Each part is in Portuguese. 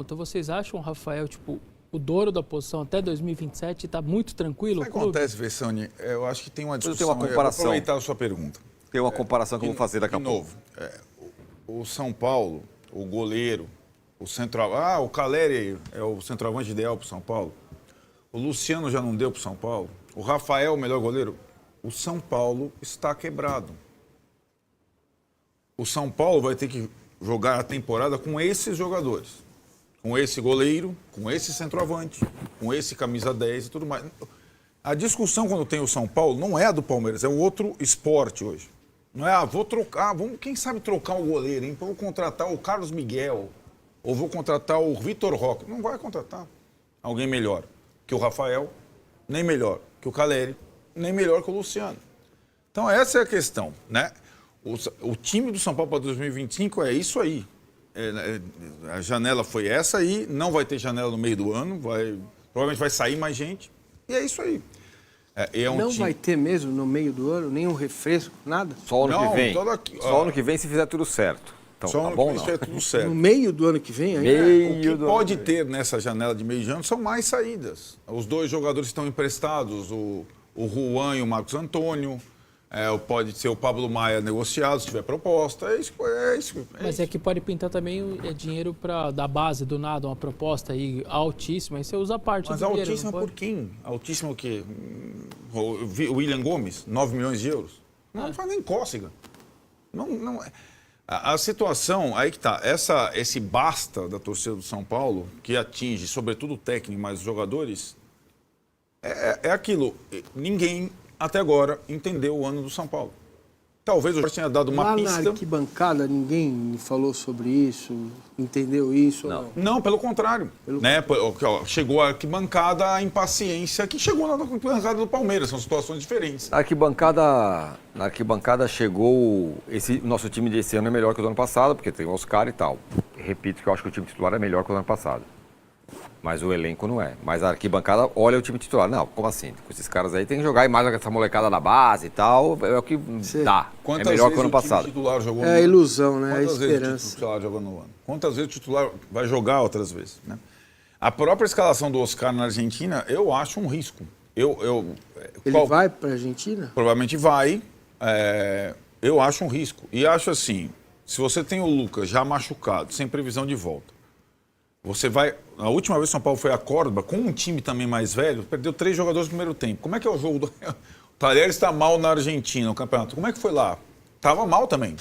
pergunta, vocês acham o Rafael, tipo, o dono da posição até 2027 está muito tranquilo? O que acontece, Vessani? Eu acho que tem uma discussão. Tem uma comparação. Eu vou aproveitar a sua pergunta. Tem uma comparação que eu vou fazer daqui a pouco. De novo, o São Paulo, o goleiro, o centroavante... o Caleri é o centroavante ideal para o São Paulo. O Luciano já não deu para o São Paulo. O Rafael, o melhor goleiro. O São Paulo está quebrado. O São Paulo vai ter que jogar a temporada com esses jogadores. Com esse goleiro, com esse centroavante, com esse camisa 10 e tudo mais. A discussão quando tem o São Paulo não é a do Palmeiras, é um outro esporte hoje. Não é, vou trocar, quem sabe trocar o goleiro, hein? Vou contratar o Carlos Miguel, ou vou contratar o Vitor Roque. Não vai contratar alguém melhor que o Rafael, nem melhor que o Caleri, nem melhor que o Luciano. Então essa é a questão, né? O time do São Paulo para 2025 é isso aí. A janela foi essa aí, não vai ter janela no meio do ano, provavelmente vai sair mais gente, e é isso aí. Não vai ter mesmo no meio do ano nenhum refresco, nada? Só ano que vem. Só ano que vem se fizer tudo certo. Então, só tá ano bom, que vem se fizer tudo certo. No meio do ano que vem ainda? O que pode ter nessa janela de meio de ano são mais saídas. Os dois jogadores estão emprestados, o Juan e o Marcos Antônio. Pode ser o Pablo Maia negociado, se tiver proposta. É isso. Mas é que pode pintar também dinheiro da base, do nada, uma proposta aí altíssima, aí você usa a parte Mas do dinheiro. Mas altíssima por quem? Altíssima o quê? O William Gomes, 9 milhões de euros? Não faz nem cócega. Não. A situação, aí que tá, esse basta da torcida do São Paulo, que atinge sobretudo o técnico, mas os jogadores, é aquilo, ninguém até agora entendeu o ano do São Paulo. Talvez o Jorge tenha dado uma pista. Lá na arquibancada ninguém falou sobre isso, entendeu isso? Não, não, pelo contrário. Chegou a arquibancada a impaciência que chegou na arquibancada do Palmeiras, são situações diferentes. Na arquibancada chegou... O nosso time desse ano é melhor que o do ano passado, porque tem o Oscar e tal. Repito que eu acho que o time titular é melhor que o do ano passado. Mas o elenco não é. Mas a arquibancada olha o time titular. Não, como assim? Com esses caras aí tem que jogar e mais essa molecada da base e tal. É o que dá. Quantas é melhor que o ano vezes passado. O titular jogou é a ilusão, né? Quantas a esperança. vezes o titular jogou no ano? Quantas vezes o titular vai jogar outras vezes? Né? A própria escalação do Oscar na Argentina, eu acho um risco. Ele vai para a Argentina? Provavelmente vai. Eu acho um risco. E acho assim, se você tem o Lucas já machucado, sem previsão de volta, você vai... A última vez que o São Paulo foi a Córdoba, com um time também mais velho, perdeu 3 jogadores no primeiro tempo. Como é que é o jogo do... O Talheres está mal na Argentina, no campeonato. Como é que foi lá? Tava mal também.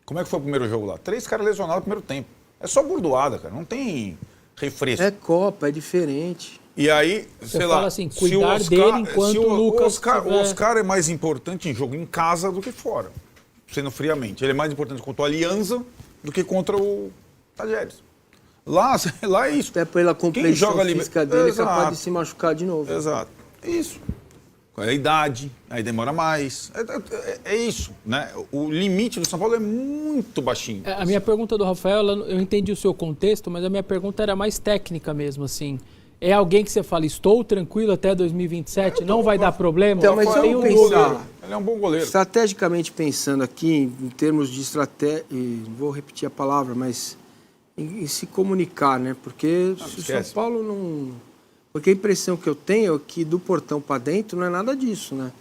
Como é que foi o primeiro jogo lá? 3 caras lesionados no primeiro tempo. É só burdoada, cara. Não tem refresco. É Copa, é diferente. E aí, você fala assim, cuidar dele enquanto o Lucas... O Oscar é mais importante em jogo em casa do que fora. Sendo friamente. Ele é mais importante contra o Alianza do que contra o Talheres. Lá é isso. Até pela complexão física dele, é capaz de se machucar de novo. Exato. Isso. É a idade, aí demora mais. É isso, né? O limite do São Paulo é muito baixinho. A minha pergunta do Rafael, eu entendi o seu contexto, mas a minha pergunta era mais técnica mesmo, assim. É alguém que você fala, estou tranquilo até 2027, não vai dar problema? Então, mas Ele é um bom goleiro. Estrategicamente pensando aqui, em termos de estratégia, vou repetir a palavra, mas... Em se comunicar, né? Porque se o São Paulo não... Porque a impressão que eu tenho é que do portão para dentro não é nada disso, né?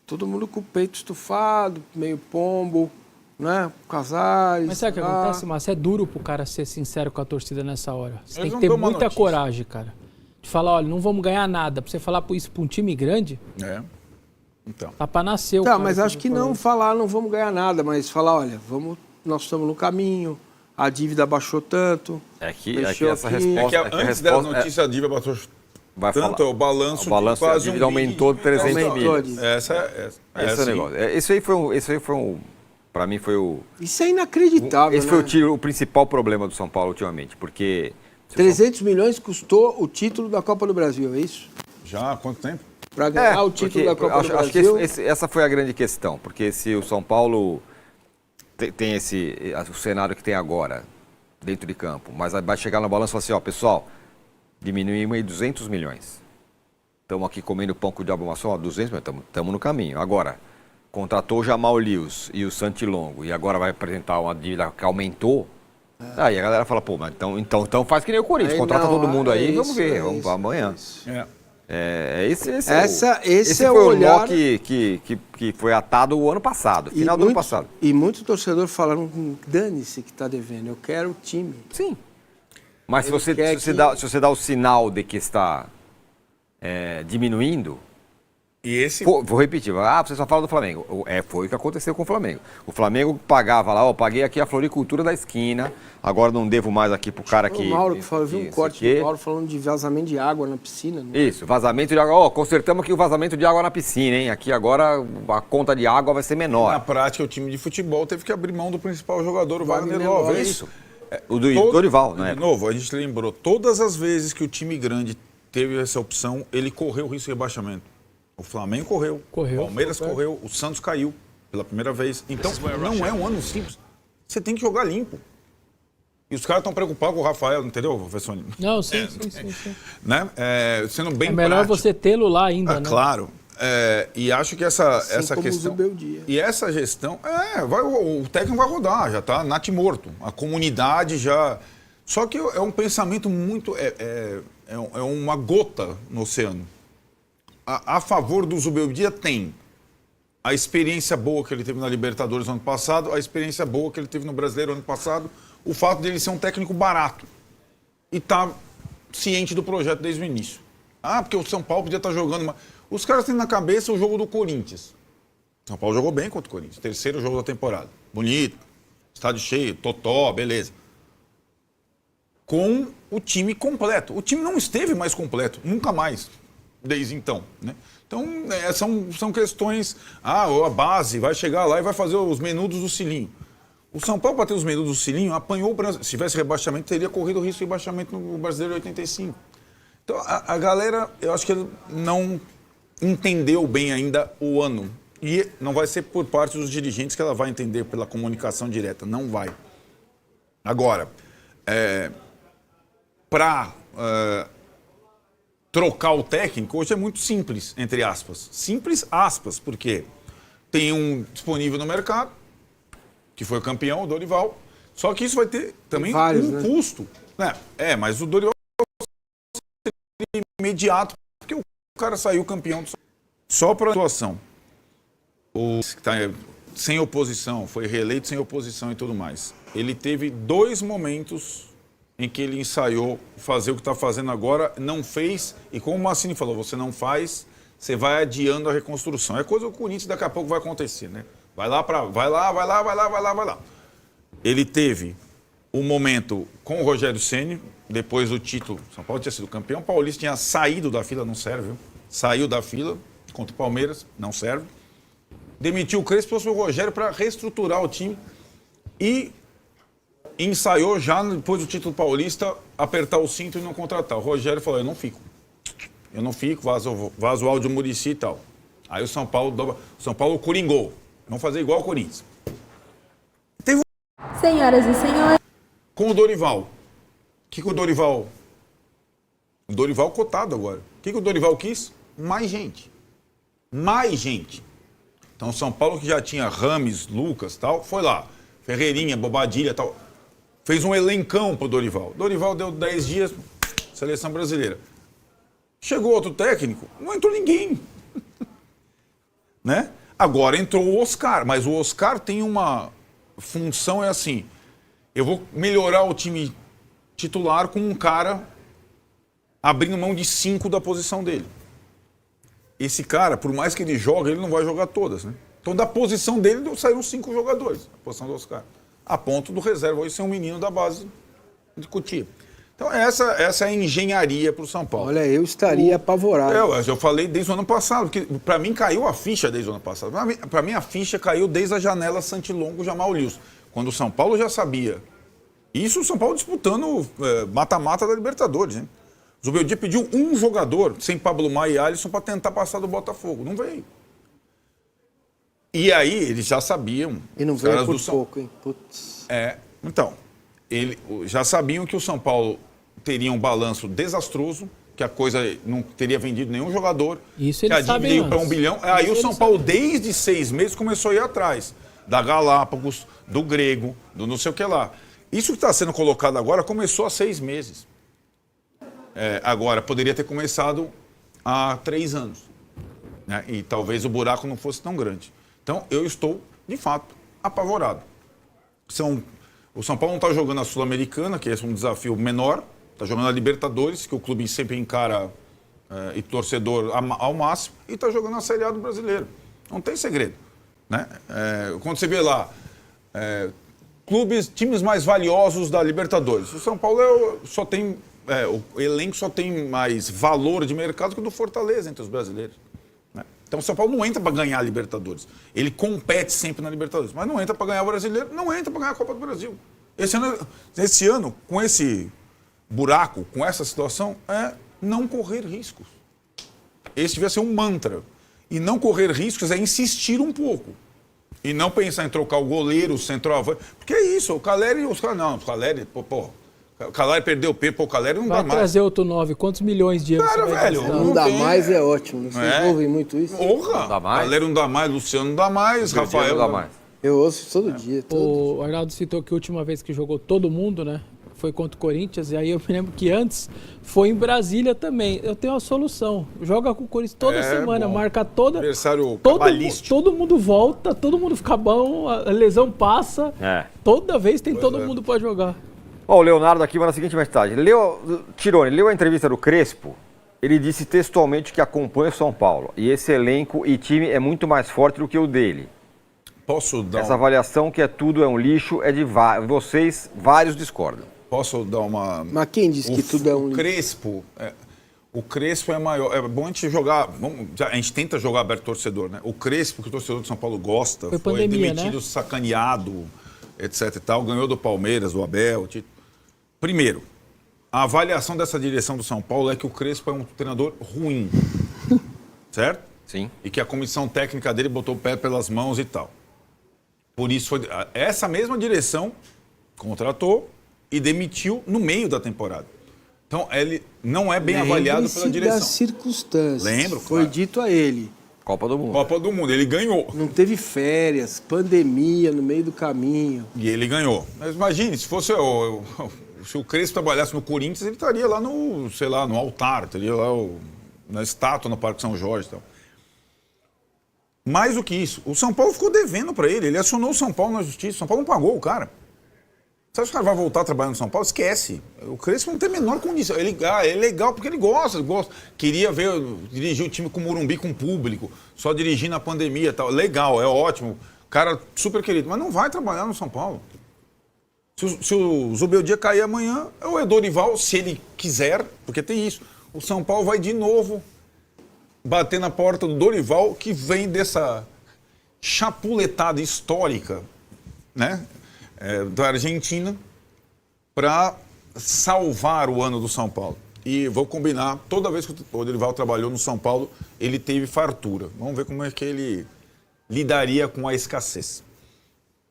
Todo mundo com o peito estufado, meio pombo, né? Casares... Mas sabe o que acontece, Márcio? É duro pro cara ser sincero com a torcida nessa hora. Você tem que ter muita coragem, cara. De falar, olha, não vamos ganhar nada. Pra você falar isso pra um time grande... Então. Tá pra nascer o cara. Tá, mas acho que não falar, não vamos ganhar nada, mas falar, olha, nós estamos no caminho... A dívida baixou tanto. É que essa resposta... antes da notícia, a dívida baixou tanto, é o balanço de quase a dívida aumentou de 300 milhões. Esse é o negócio. Esse aí foi um... Para mim foi o... Isso é inacreditável, Esse foi o principal problema do São Paulo ultimamente, porque... 300 milhões custou o título da Copa do Brasil, é isso? Já há quanto tempo? Para ganhar o título da Copa do Brasil... Acho que essa foi a grande questão, porque se o São Paulo... Tem o cenário que tem agora, dentro de campo, mas vai chegar na balança e falar assim, ó, pessoal, diminuímos aí 200 milhões. Estamos aqui comendo pão com o diabo amassou, 200 milhões, estamos no caminho. Agora, contratou o Jamal Lewis e o Santi Longo, e agora vai apresentar uma dívida que aumentou, Aí a galera fala, pô, mas então faz que nem o Corinthians, Aí contrata não, todo mundo aí, vamos isso, ver, é vamos isso, para amanhã. isso. Esse é foi o o olhar... nó que foi atado o ano passado, final do ano passado. E muitos torcedores falaram, dane-se que está devendo, eu quero o time. Sim. Mas se Ele você dá o sinal de que está diminuindo, E esse... vou repetir, você só fala do Flamengo. Foi o que aconteceu com o Flamengo. O Flamengo pagava lá, paguei aqui a floricultura da esquina, agora não devo mais aqui pro cara que... O Mauro que falou, eu vi um corte do Mauro falando de vazamento de água na piscina. Né? Isso, vazamento de água. Consertamos aqui o vazamento de água na piscina, hein? Aqui agora a conta de água vai ser menor. Na prática, o time de futebol teve que abrir mão do principal jogador, o Wagner Love. É isso. O do Dorival, né? De novo, a gente lembrou, todas as vezes que o time grande teve essa opção, ele correu o risco de rebaixamento. O Flamengo correu, o Palmeiras correu, o Santos caiu pela primeira vez. Então, não é um ano simples. Você tem que jogar limpo. E os caras estão preocupados com o Rafael, entendeu, professor? Não, sim. Né? Sendo bem melhor prático. você tê-lo lá ainda, né? Claro. E acho que essa questão... E essa gestão... o técnico vai rodar, já está natimorto. A comunidade já... Só que é um pensamento muito... É uma gota no oceano. A favor do Zubeldia tem a experiência boa que ele teve na Libertadores no ano passado, a experiência boa que ele teve no Brasileiro ano passado, o fato dele ser um técnico barato e tá ciente do projeto desde o início. Porque o São Paulo podia estar jogando... Os caras têm na cabeça o jogo do Corinthians. O São Paulo jogou bem contra o Corinthians, terceiro jogo da temporada. Bonito, estádio cheio, totó, beleza. Com o time completo. O time não esteve mais completo, nunca mais. Desde então, né? Então, são questões... a base vai chegar lá e vai fazer os menudos do cilinho. O São Paulo, para ter os menudos do cilinho, apanhou o Brasil. Se tivesse rebaixamento, teria corrido o risco de rebaixamento no Brasileiro de 85. Então, a galera, eu acho que não entendeu bem ainda o ano. E não vai ser por parte dos dirigentes que ela vai entender pela comunicação direta. Não vai. Agora, para... trocar o técnico hoje é muito simples, entre aspas. Simples, aspas, porque tem um disponível no mercado, que foi o campeão, o Dorival, só que isso vai ter também um custo. Mas o Dorival seria imediato, porque o cara saiu campeão. Só para a situação. O que está sem oposição, foi reeleito sem oposição e tudo mais. Ele teve 2 momentos... em que ele ensaiou fazer o que está fazendo agora, não fez, e como o Massini falou, você não faz, você vai adiando a reconstrução. É coisa que o Corinthians daqui a pouco vai acontecer, né? Vai lá. Ele teve um momento com o Rogério Ceni, depois do título, São Paulo tinha sido campeão, o Paulista tinha saído da fila, não serve, viu? Saiu da fila contra o Palmeiras, não serve. Demitiu o Crespo, trouxe o Rogério para reestruturar o time e ensaiou já, depois do título paulista, apertar o cinto e não contratar. O Rogério falou, eu não fico, vaza o áudio Muricy e tal. Aí o São Paulo coringou, vamos fazer igual o Corinthians. Senhoras e senhores... Com o Dorival. O que o Dorival... O Dorival cotado agora. O que o Dorival quis? Mais gente. Então, São Paulo, que já tinha Rames, Lucas e tal, foi lá. Ferreirinha, Bobadilha e tal... Fez um elencão pro Dorival. Dorival deu 10 dias, seleção brasileira. Chegou outro técnico, não entrou ninguém. Né? Agora entrou o Oscar, mas o Oscar tem uma função, é assim, eu vou melhorar o time titular com um cara abrindo mão de 5 da posição dele. Esse cara, por mais que ele jogue, ele não vai jogar todas, né? Então, da posição dele, saíram 5 jogadores, a posição do Oscar. A ponto do reserva hoje ser um menino da base de Cotia. Então, essa é a engenharia para o São Paulo. Olha, eu estaria apavorado. Eu falei desde o ano passado, porque para mim caiu a ficha desde o ano passado. Para mim, a ficha caiu desde a janela Santilongo, Jamal Lewis, quando o São Paulo já sabia. Isso o São Paulo disputando mata-mata da Libertadores, hein? O Zubeldia pediu um jogador, sem Pablo Maia e Alisson, para tentar passar do Botafogo. Não veio. E aí, eles já sabiam... E não veio por pouco, hein? Putz. Então, já sabiam que o São Paulo teria um balanço desastroso, que a coisa não teria vendido nenhum jogador, isso que a dívida ia para 1 bilhão. Aí o São Paulo, desde 6 meses, começou a ir atrás da Galápagos, do Grego, do não sei o que lá. Isso que está sendo colocado agora começou há 6 meses. Agora, poderia ter começado há 3 anos. Né? E talvez o buraco não fosse tão grande. Então, eu estou, de fato, apavorado. O São Paulo não está jogando a Sul-Americana, que é um desafio menor, está jogando a Libertadores, que o clube sempre encara e torcedor ao máximo, e está jogando a Série A do Brasileiro. Não tem segredo. Né? Quando você vê lá, times mais valiosos da Libertadores, o São Paulo só tem, o elenco só tem mais valor de mercado que o do Fortaleza entre os brasileiros. Né? Então o São Paulo não entra para ganhar a Libertadores. Ele compete sempre na Libertadores, mas não entra para ganhar o Brasileiro, não entra para ganhar a Copa do Brasil. Esse ano, com esse buraco, com essa situação, não correr riscos. Esse devia ser um mantra. E não correr riscos é insistir um pouco. E não pensar em trocar o goleiro, o centroavante. Porque é isso, o Caleri e os caras. Não, o Caleri, o Caleri perdeu o pé, o Caleri não dá mais. Vai trazer outro 9, quantos milhões de euros? Cara, velho. Não dá mais é ótimo. Vocês ouvem muito isso? Porra! Não dá mais. Caleri não dá mais, Luciano não dá mais, Rafael não dá mais. Eu ouço todo dia. O Arnaldo citou que a última vez que jogou todo mundo, né? Foi contra o Corinthians, e aí eu me lembro que antes foi em Brasília também. Eu tenho uma solução. Joga com o Corinthians toda semana, marca toda. Adversário cabalístico. Todo mundo volta, todo mundo fica bom, a lesão passa. Toda vez tem todo mundo pode jogar. O Leonardo aqui manda a seguinte mensagem. Tironi, leu a entrevista do Crespo? Ele disse textualmente que acompanha o São Paulo. E esse elenco e time é muito mais forte do que o dele. Posso dar Essa avaliação que tudo é um lixo é de vocês, vários discordam. Posso dar uma... Mas quem disse que tudo é um lixo? O Crespo é maior. É bom a gente jogar... A gente tenta jogar aberto torcedor, né? O Crespo, que o torcedor de São Paulo gosta, foi pandemia, demitido, né? Sacaneado, etc e tal. Ganhou do Palmeiras, do Abel. Primeiro, a avaliação dessa direção do São Paulo é que o Crespo é um treinador ruim. Certo? Sim. E que a comissão técnica dele botou o pé pelas mãos e tal. Por isso, essa mesma direção contratou e demitiu no meio da temporada. Então, ele não é bem avaliado pela direção. Das circunstâncias. Lembro, Foi claro. dito a ele. Copa do Mundo. Copa do Mundo, ele ganhou. Não teve férias, pandemia no meio do caminho. E ele ganhou. Mas imagine, se fosse se o Crespo trabalhasse no Corinthians, ele estaria lá no, sei lá, no altar, estaria lá na estátua no Parque São Jorge e tal. Mais do que isso, o São Paulo ficou devendo para ele. Ele acionou o São Paulo na justiça. O São Paulo não pagou o cara. Você acha que o cara vai voltar a trabalhar no São Paulo? Esquece. O Crespo não tem a menor condição. Ele é legal porque ele gosta. Queria dirigir o time com o Morumbi, com o público. Só dirigir na pandemia e tal. Legal, é ótimo. Cara super querido. Mas não vai trabalhar no São Paulo. Se o Zubeldia cair amanhã, é o Dorival, se ele quiser, porque tem isso. O São Paulo vai de novo bater na porta do Dorival, que vem dessa chapuletada histórica, né, da Argentina, para salvar o ano do São Paulo. E vou combinar, toda vez que o Dorival trabalhou no São Paulo, ele teve fartura. Vamos ver como é que ele lidaria com a escassez.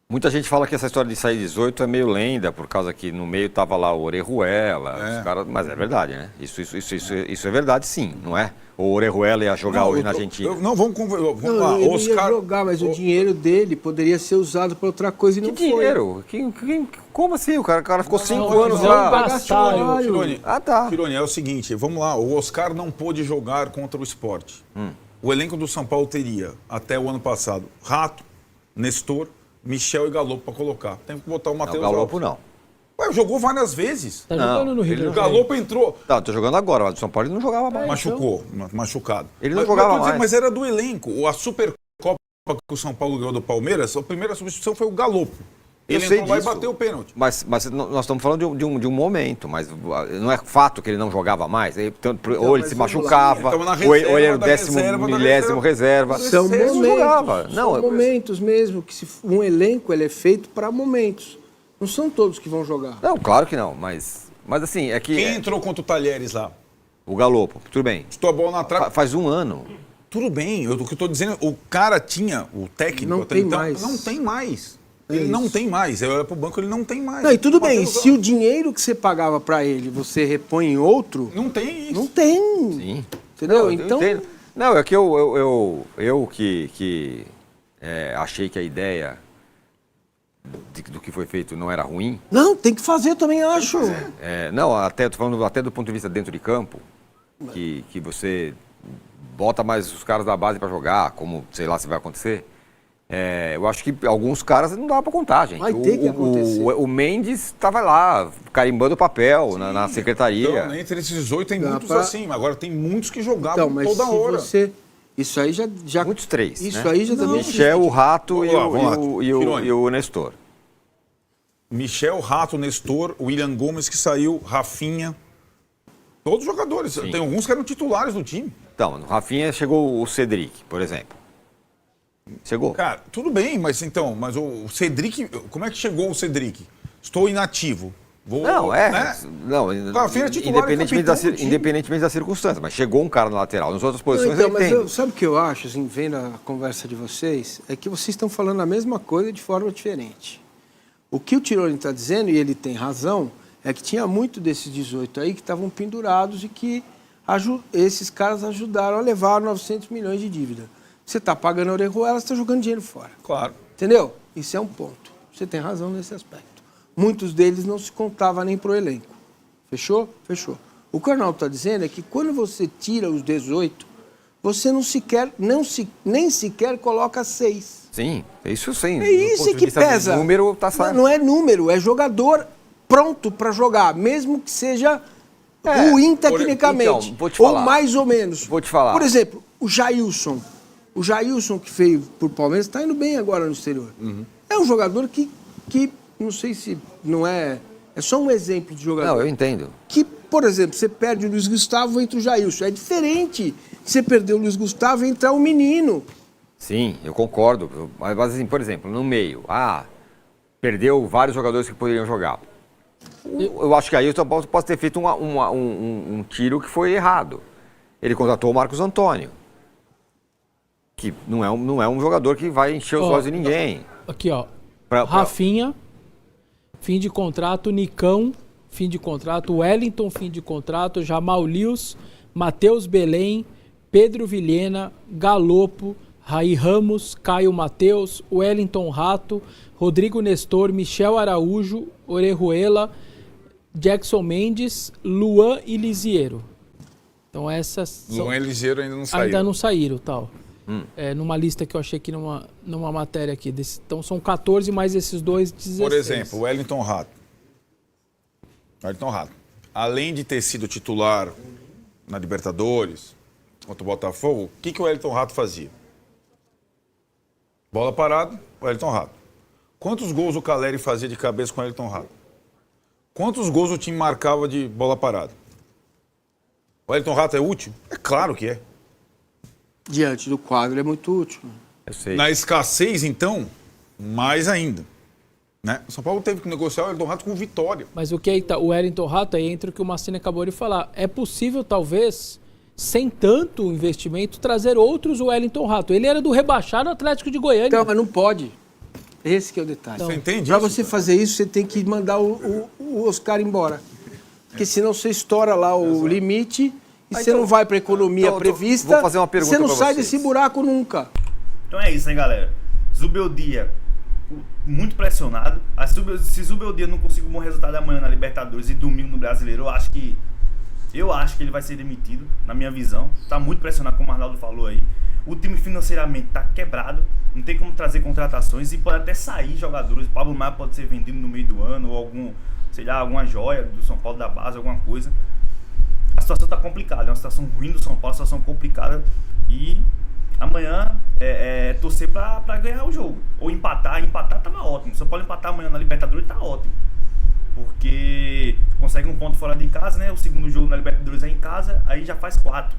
Muita gente fala que essa história de sair 18 é meio lenda, por causa que no meio tava lá o Orejuela, os caras, mas é verdade, né? Isso é verdade, sim, não é? O Orejuela ia jogar hoje na Argentina. Vamos lá. Ele ia jogar, mas o dinheiro dele poderia ser usado para outra coisa e não foi. Dinheiro? Como assim? O cara ficou 5 anos lá. Tironi, tá. Tironi, é o seguinte, vamos lá, o Oscar não pôde jogar contra o Sport. O elenco do São Paulo teria, até o ano passado, Rato, Nestor, Michel e Galopo para colocar. Tem que botar o Matheus Alves. Galopo não. Ué, jogou várias vezes. Tá jogando no Rio. O Galopo entrou. Tá, tô jogando agora, mas o São Paulo ele não jogava mais. Machucado. Ele não jogava mais. Mas era do elenco. A Supercopa que o São Paulo ganhou do Palmeiras, a primeira substituição foi o Galopo. Ele entrou lá e bateu o pênalti. Mas nós estamos falando de um momento, mas não é fato que ele não jogava mais. Ou ele se machucava, ou ele era o 10º reserva. São momentos, são momentos mesmo, que um elenco ele é feito para momentos. Não são todos que vão jogar. Não, claro que não, mas assim, é que... Quem entrou contra o Talheres lá? O Galopo, tudo bem. Estou a bola na trave. Faz um ano. Tudo bem, o que eu estou dizendo, o cara tinha, o técnico... Não tem mais. Não tem mais. Ele não tem mais. Eu olho pro banco, ele não tem mais. Não, e tudo bem, se o dinheiro que você pagava para ele, você repõe em outro... Não tem isso. Não tem. Sim. Entendeu? Não, então... Não, é que eu achei que a ideia do que foi feito não era ruim. Não, tem que fazer, eu também acho. Não, tô falando até do ponto de vista dentro de campo, que você bota mais os caras da base para jogar, como sei lá se vai acontecer. Eu acho que alguns caras não dá para contar, gente. Vai ter que acontecer. O Mendes estava lá, carimbando o papel na secretaria. Então, entre esses 18 tem muitos assim, agora tem muitos que jogavam mas toda hora. Isso aí já... Muitos 3, Isso né? aí já também... Michel, o Rato Vamos lá. e o Nestor. Michel, Rato, Nestor, William Gomes que saiu, Rafinha. Todos os jogadores. Sim. Tem alguns que eram titulares do time. Então, no Rafinha chegou o Cedric, por exemplo. Chegou. Cara, tudo bem, mas o Cedric, como é que chegou o Cedric? Estou inativo. Né? Não, Rafinha é titular independentemente da circunstância, mas chegou um cara na lateral. Nas outras posições sabe o que eu acho, assim, vendo a conversa de vocês, é que vocês estão falando a mesma coisa de forma diferente. O que o Tironi está dizendo, e ele tem razão, é que tinha muito desses 18 aí que estavam pendurados e que esses caras ajudaram a levar 900 milhões de dívida. Você está pagando a Orejuela, você está jogando dinheiro fora. Claro. Entendeu? Isso é um ponto. Você tem razão nesse aspecto. Muitos deles não se contava nem pro elenco. Fechou? Fechou. O que o Arnaldo está dizendo é que quando você tira os 18, você nem sequer coloca 6. Sim, isso sim. É isso que pesa. Número tá saindo. Não é número, é jogador pronto para jogar, mesmo que seja ruim tecnicamente. Então, vou te falar. Ou mais ou menos. Vou te falar. Por exemplo, o Jailson. O Jailson que veio por Palmeiras está indo bem agora no exterior. Uhum. É um jogador que não sei se não é... É só um exemplo de jogador. Não, eu entendo. Que, por exemplo, você perde o Luiz Gustavo, entra o Jailson. É diferente você perder o Luiz Gustavo e entrar o menino. Sim, eu concordo. Mas, assim, por exemplo, no meio, perdeu vários jogadores que poderiam jogar. Eu acho que aí eu posso ter feito um tiro que foi errado. Ele contratou o Marcos Antônio, que não é um jogador que vai encher os olhos de ninguém. Aqui, ó. Rafinha, fim de contrato. Nicão, fim de contrato. Wellington, fim de contrato. Jamal Lewis, Matheus Belém, Pedro Vilhena, Galopo, Raí Ramos, Caio Matheus, Wellington Rato, Rodrigo Nestor, Michel Araújo, Orejuela, Jackson Mendes, Luan e Lisiero. Então essas... Luan e Lisiero ainda não saíram. Ainda não saíram, tal. Numa lista que eu achei aqui numa matéria aqui. Então são 14 mais esses dois, 16. Por exemplo, o Wellington Rato. Além de ter sido titular na Libertadores, contra o Botafogo, o que o Wellington Rato fazia? Bola parada, Wellington Rato. Quantos gols o Caleri fazia de cabeça com o Wellington Rato? Quantos gols o time marcava de bola parada? O Wellington Rato é útil? É claro que é. Diante do quadro é muito útil. Eu sei. Na escassez, então, mais ainda. Né? O São Paulo teve que negociar o Wellington Rato com Vitória. Mas o que aí tá? O Wellington Rato aí entra o que o Massini acabou de falar. É possível, talvez, sem tanto investimento, trazer outros Wellington Rato. Ele era do rebaixado Atlético de Goiânia. Então, mas não pode. Esse que é o detalhe. Você entende Para isso? você fazer isso, você tem que mandar o Oscar embora. Porque senão você estoura lá o limite e você não vai para a economia prevista. Vou fazer uma pergunta você não sai vocês. desse buraco nunca. Então é isso, hein, galera? Zubeldia muito pressionado. Se Zubeldia não conseguir um bom resultado amanhã na Libertadores e domingo no Brasileiro, eu acho que ele vai ser demitido, na minha visão. Tá muito pressionado, como o Arnaldo falou aí. O time financeiramente tá quebrado, não tem como trazer contratações e pode até sair jogadores. O Pablo Maia pode ser vendido no meio do ano ou alguma joia do São Paulo da base, alguma coisa. A situação tá complicada, é uma situação ruim do São Paulo, uma situação complicada e amanhã torcer pra ganhar o jogo. Ou empatar tava ótimo. Se o São Paulo empatar amanhã na Libertadores tá ótimo. Porque consegue um ponto fora de casa, né? O segundo jogo na Libertadores é em casa, aí já faz 4.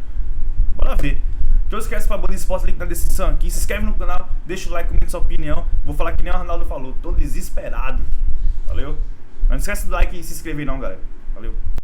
Bora ver. Então não esquece pra Boa Esporte, link na descrição aqui. Se inscreve no canal, deixa o like, comenta sua opinião. Vou falar que nem o Arnaldo falou, tô desesperado. Valeu? Mas não esquece do like e se inscrever não, galera. Valeu.